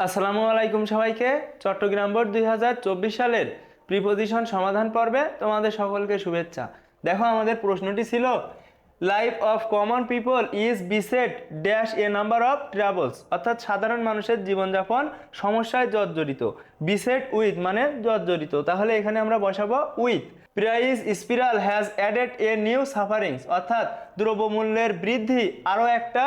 আসসালামু আলাইকুম সবাইকে। চট্টগ্রাম বোর্ড 2024 সালের প্রিপোজিশন সমাধান পর্বে তোমাদের সকলকে শুভেচ্ছা। দেখো আমাদের প্রশ্নটি ছিল life of common people is beset dash a number of travels, অর্থাৎ সাধারণ মানুষের জীবনযাপন সমস্যায় জর্জরিত। বিসেট উইথ মানে জর্জরিত, তাহলে এখানে আমরা বসাবো with. Price spiral has added a new sufferings, অর্থাৎ দ্রব্যমূল্যের বৃদ্ধি আরও একটা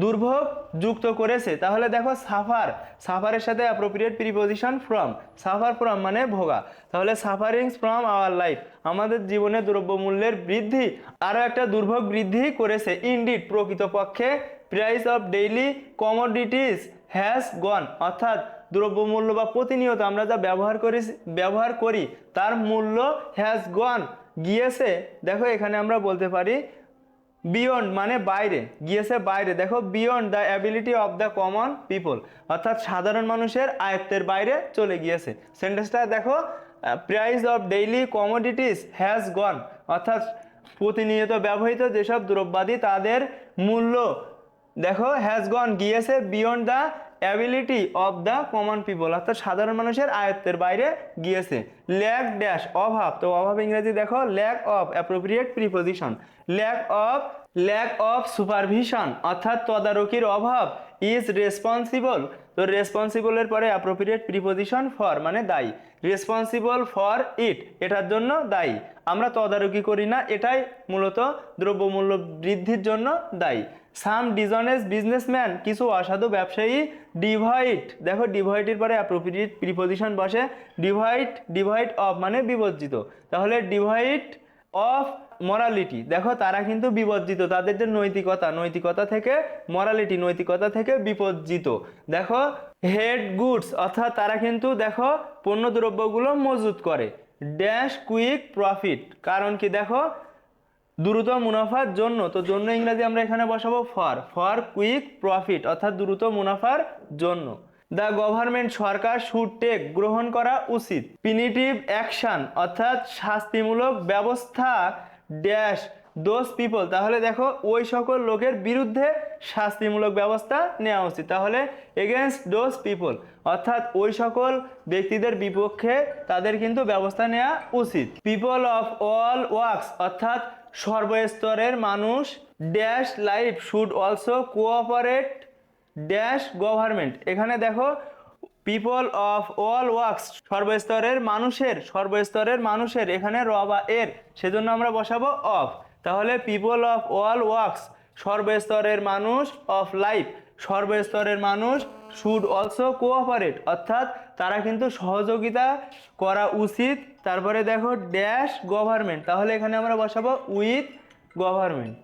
দুর্ভোগ যুক্ত করেছে। তাহলে দেখো সাফার, সাফারের সাথে appropriate preposition from, suffer from মানে ভোগা, তাহলে সাফারিংস ফ্রম আওয়ার লাইফ, আমাদের জীবনে দ্রব্যমূল্যের বৃদ্ধি আরও একটা দুর্ভোগ বৃদ্ধি করেছে। ইনডিড প্রকৃতপক্ষে price of daily commodities has gone, অর্থাৎ দ্রব্যমূল্য বা প্রতিনিয়ত আমরা যা ব্যবহার করি তার মূল্য হ্যাজ গন গিয়েছে। দেখো এখানে আমরা বলতে পারি বিয়ন্ড মানে বাইরে, গিয়েছে বাইরে। দেখো beyond the ability of the common people, অর্থাৎ সাধারণ মানুষের আয়ত্তের বাইরে চলে গিয়েছে। সেন্টেন্সটা দেখো, price of daily commodities has gone, অর্থাৎ প্রতিনিয়ত ব্যবহৃত যেসব দ্রব্যাদি তাদের মূল্য দেখো হ্যাজ গন গিয়েছে beyond the ability of the common people, অর্থাৎ সাধারণ মানুষের আয়ত্তের বাইরে গিয়েছে। ল্যাক ড্যাশ অভাব, তো অভাব ইংরেজি দেখো lack of appropriate preposition, lack of supervision, অর্থাৎ তদারকির অভাব। ইজ রেসপন্সিবল, তো রেসপন্সিবলের পরে অ্যাপ্রোপ্রিয়েট প্রিপোজিশন ফর মানে দায়ী, রেসপন্সিবল ফর ইট এটার জন্য দায়ী। আমরা তদারকি করি না, এটাই মূলত দ্রব্যমূল্য বৃদ্ধির জন্য দায়ী। সাম ডিজনেস বিজনেসম্যান, কিছু অসাধু ব্যবসায়ী ডিভাইড, দেখো ডিভাইডের পরে অ্যাপ্রোপ্রিয়েট প্রিপোজিশন বসে ডিভাইড অফ মানে বিবর্জিত, তাহলে ডিভাইড অফ মরালিটি, দেখো তারা কিন্তু বিবর্জিত, তাদের যে নৈতিকতা থেকে মরালিটি, নৈতিকতা থেকে বিপর্জিত। দেখো হেড গুডস, অর্থাৎ তারা কিন্তু দেখো পণ্য দ্রব্যগুলো মজুত করে। ড্যাশ কুইক প্রফিট, কারণ কি দেখো দ্রুত মুনাফার জন্য, তো জন্য ইংরেজি আমরা এখানে বসাবো ফর কুইক প্রফিট, অর্থাৎ দ্রুত মুনাফার জন্য। দ্য গভর্নমেন্ট সরকার শুড টেক গ্রহণ করা উচিত পিনিটিভ অ্যাকশন, অর্থাৎ শাস্তিমূলক ব্যবস্থা ড্যাশ দোজ পিপল, তাহলে দেখো ওই সকল লোকের বিরুদ্ধে শাস্তিমূলক ব্যবস্থা নেওয়া উচিত, তাহলে এগেনস্ট দোজ পিপল, অর্থাৎ ওই সকল ব্যক্তিদের বিপক্ষে তাদের কিন্তু ব্যবস্থা নেওয়া উচিত। পিপল অফ অল ওয়ার্কস, অর্থাৎ সর্বস্তরের মানুষ dash life should also cooperate dash government, এখানে দেখো পিপল অফ অল ওয়ার্কস সর্বস্তরের মানুষের এখানে র বা এর, সেজন্য আমরা বসাবো অফ, তাহলে পিপল অফ অল ওয়ার্কস সর্বস্তরের মানুষ, অফ লাইফ সর্বস্তরের মানুষ, শুড অলসো কোঅপারেট, অর্থাৎ তারা কিন্তু সহযোগিতা করা উচিত। তারপরে দেখো ড্যাশ গভর্নমেন্ট, তাহলে এখানে আমরা বসাবো উইথ গভর্নমেন্ট।